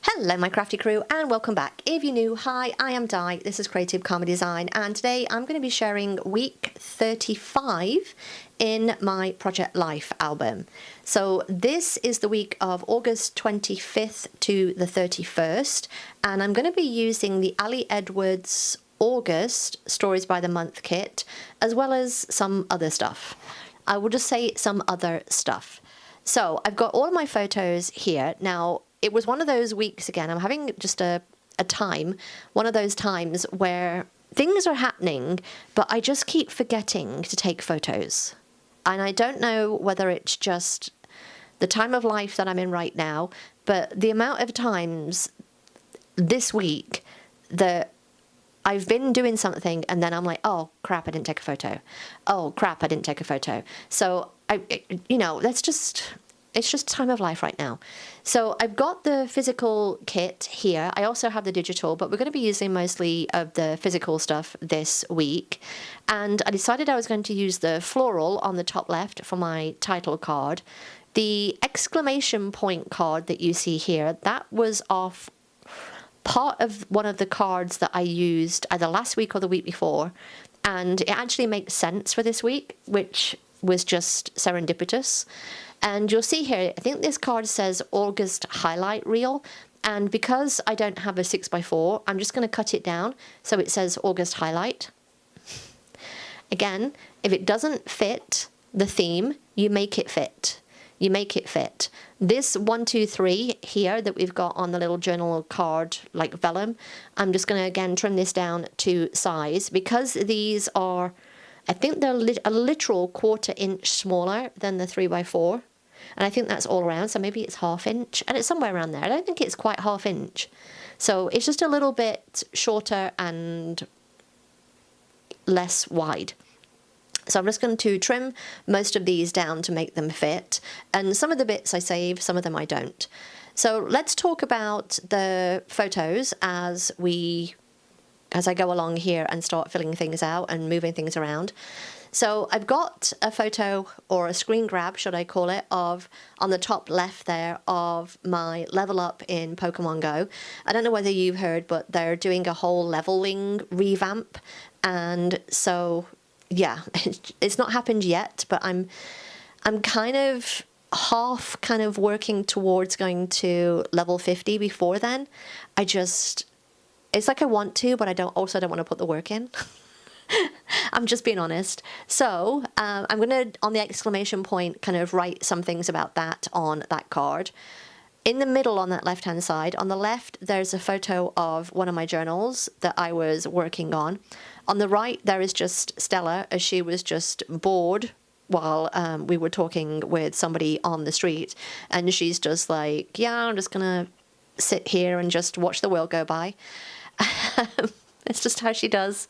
Hello my crafty crew and welcome back. If you're new, hi, I am Di, this is Creative Comedy Design, and today I'm going to be sharing week 35 in my Project Life album. So this is the week of August 25th to the 31st, and I'm going to be using the Ali Edwards August Stories by the Month kit, as well as some other stuff. I will just say some other stuff. So I've got all of my photos here. Now, it was one of those weeks again, I'm having just one of those times where things are happening, but I just keep forgetting to take photos. And I don't know whether it's just the time of life that I'm in right now, but the amount of times this week that I've been doing something and then I'm like, oh crap, I didn't take a photo. Oh crap, I didn't take a photo. So it's just time of life right now. So I've got the physical kit here. I also have the digital, but we're going to be using mostly of the physical stuff this week. And I decided I was going to use the floral on the top left for my title card. The exclamation point card that you see here, that was off part of one of the cards that I used either last week or the week before. And it actually makes sense for this week, which was just serendipitous. And you'll see here, I think this card says August highlight reel, and because I don't have a 6x4, I'm just going to cut it down so it says August highlight. Again, if it doesn't fit the theme, you make it fit. You make it fit. This 1, 2, 3 here that we've got on the little journal card, like vellum, I'm just going to again trim this down to size because these are, I think they're a literal 1/4 inch smaller than the 3x4. And I think that's all around, so maybe it's 1/2 inch, and it's somewhere around there. I don't think it's quite 1/2 inch. So it's just a little bit shorter and less wide. So I'm just going to trim most of these down to make them fit. And some of the bits I save, some of them I don't. So let's talk about the photos as I go along here and start filling things out and moving things around. So I've got a photo, or a screen grab, should I call it, of, on the top left there, of my level up in Pokemon Go. I don't know whether you've heard, but they're doing a whole leveling revamp. And so, yeah, it's not happened yet, but I'm kind of half working towards going to level 50 before then. It's like I want to, but I don't want to put the work in. I'm just being honest. So I'm going to, on the exclamation point, kind of write some things about that on that card. In the middle on that left-hand side, on the left, there's a photo of one of my journals that I was working on. On the right, there is just Stella, as she was just bored while we were talking with somebody on the street. And she's just like, yeah, I'm just going to sit here and just watch the world go by. It's just how she does.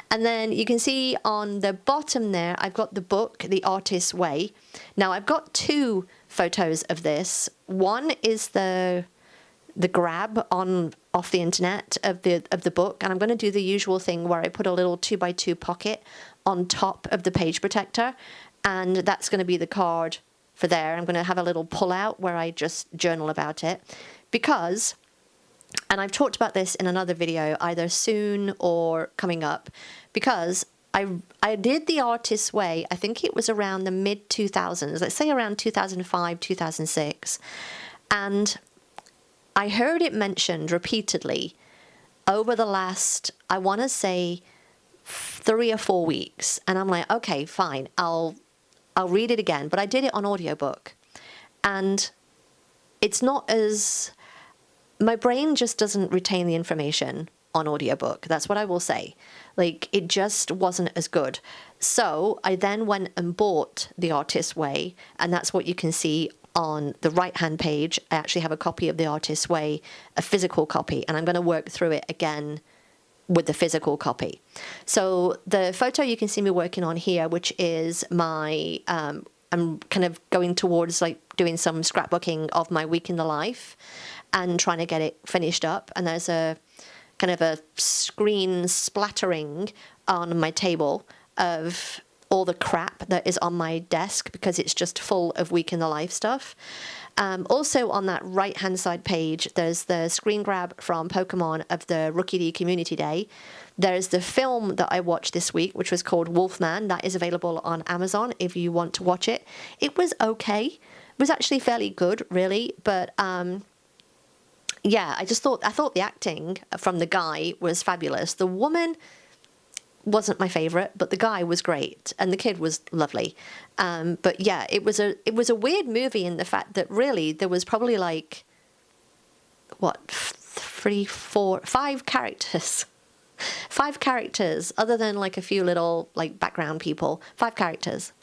And then you can see on the bottom there, I've got the book, The Artist's Way. Now I've got 2 photos of this. One is the grab off the internet of the book, and I'm going to do the usual thing where I put a little 2x2 pocket on top of the page protector, and that's going to be the card for there. I'm going to have a little pull out where I just journal about it, because, and I've talked about this in another video, either soon or coming up, because I did The Artist's Way, I think it was around the mid-2000s, let's say around 2005, 2006, and I heard it mentioned repeatedly over the last, I want to say, 3 or 4 weeks, and I'm like, okay, fine, I'll read it again, but I did it on audiobook, and it's not as... my brain just doesn't retain the information on audiobook. That's what I will say. Like, it just wasn't as good. So I then went and bought The Artist's Way, and that's what you can see on the right-hand page. I actually have a copy of The Artist's Way, a physical copy, and I'm going to work through it again with the physical copy. So the photo you can see me working on here, which is my... I'm kind of going towards like doing some scrapbooking of my week in the life and trying to get it finished up. And there's a kind of a screen splattering on my table of all the crap that is on my desk because it's just full of week in the life stuff. Also on that right-hand side page, there's the screen grab from Pokemon of the Rookie League Community Day. There's the film that I watched this week, which was called Wolfman. That is available on Amazon if you want to watch it. It was okay. It was actually fairly good, really. But yeah, I thought the acting from the guy was fabulous. The woman wasn't my favorite, but the guy was great, and the kid was lovely. But yeah, it was a weird movie in the fact that really there was probably like what, 3, 4, 5 characters. 5 characters, other than like a few little like background people. 5 characters.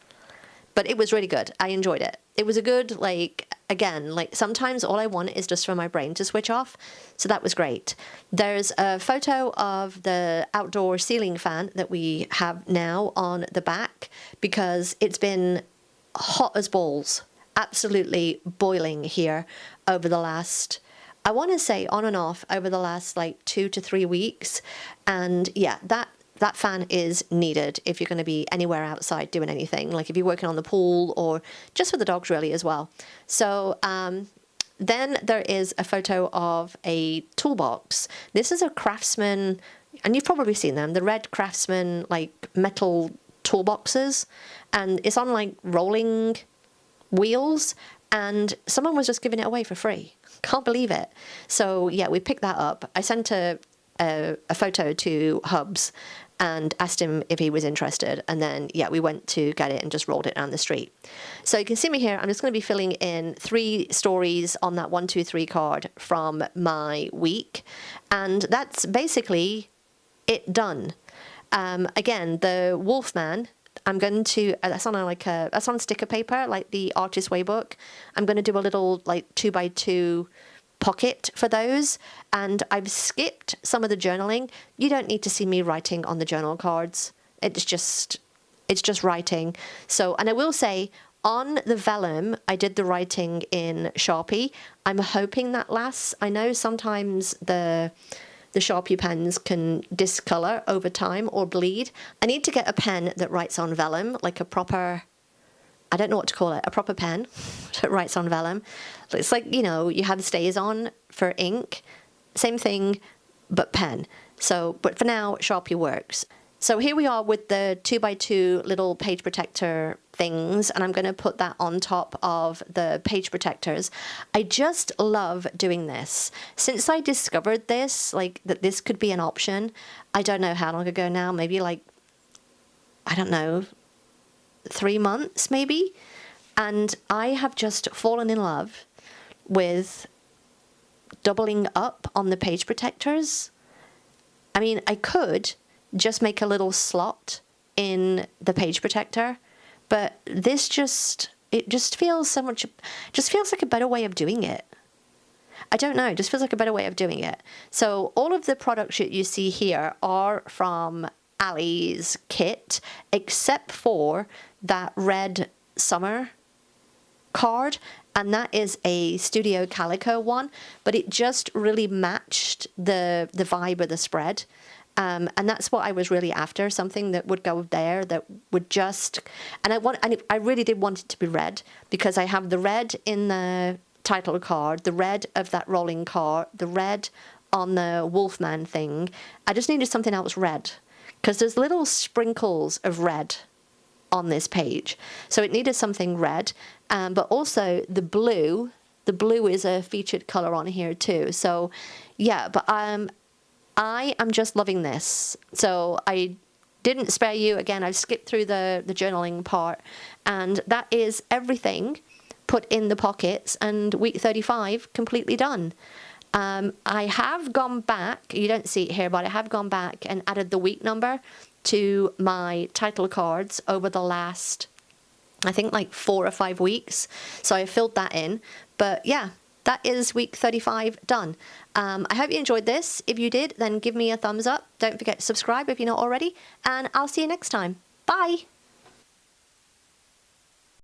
But it was really good. I enjoyed it. It was a good, like, again, like sometimes all I want is just for my brain to switch off. So that was great. There's a photo of the outdoor ceiling fan that we have now on the back because it's been hot as balls, absolutely boiling here over the last, I want to say on and off over the last like 2 to 3 weeks. And yeah, that fan is needed if you're going to be anywhere outside doing anything, like if you're working on the pool or just for the dogs really as well. So then there is a photo of a toolbox. This is a Craftsman, and you've probably seen them, the red Craftsman like metal toolboxes, and it's on like rolling wheels, and someone was just giving it away for free. Can't believe it. So yeah, we picked that up. I sent a photo to Hubs and asked him if he was interested, and then yeah, we went to get it and just rolled it down the street. So you can see me here. I'm just going to be filling in 3 stories on that 1, 2, 3 card from my week, and that's basically it done. Again, the Wolfman, I'm going to that's on sticker paper, like the Artist Way book. I'm going to do a little like 2x2 pocket for those, and I've skipped some of the journaling. You don't need to see me writing on the journal cards. It's just writing. So, and I will say on the vellum, I did the writing in Sharpie. I'm hoping that lasts. I know sometimes the Sharpie pens can discolor over time or bleed. I need to get a pen that writes on vellum, like a proper, I don't know what to call it, a proper pen that writes on vellum. It's like, you know, you have stays on for ink. Same thing, but pen. So, but for now, Sharpie works. So here we are with the 2x2 little page protector things, and I'm going to put that on top of the page protectors. I just love doing this. Since I discovered this, like that this could be an option, I don't know how long ago now, maybe like, I don't know, 3 months maybe, and I have just fallen in love with doubling up on the page protectors. I mean, I could just make a little slot in the page protector, but this just feels so much, just feels like a better way of doing it. I don't know, it just feels like a better way of doing it. So all of the products that you see here are from Ali's kit, except for that red summer card, and that is a Studio Calico one, but it just really matched the vibe of the spread. And that's what I was really after, something that would go there, that would just, and I really did want it to be red, because I have the red in the title card, the red of that rolling card, the red on the Wolfman thing. I just needed something else red, because there's little sprinkles of red on this page. So it needed something red, but also the blue is a featured color on here too. So yeah, but I am just loving this. So I didn't spare you. Again, I've skipped through the journaling part, and that is everything put in the pockets, and week 35 completely done. I have gone back, you don't see it here, but I have gone back and added the week number to my title cards over the last, I think like 4 or 5 weeks. So I filled that in. But yeah, that is week 35 done. I hope you enjoyed this. If you did, then give me a thumbs up. Don't forget to subscribe if you're not already. And I'll see you next time. Bye.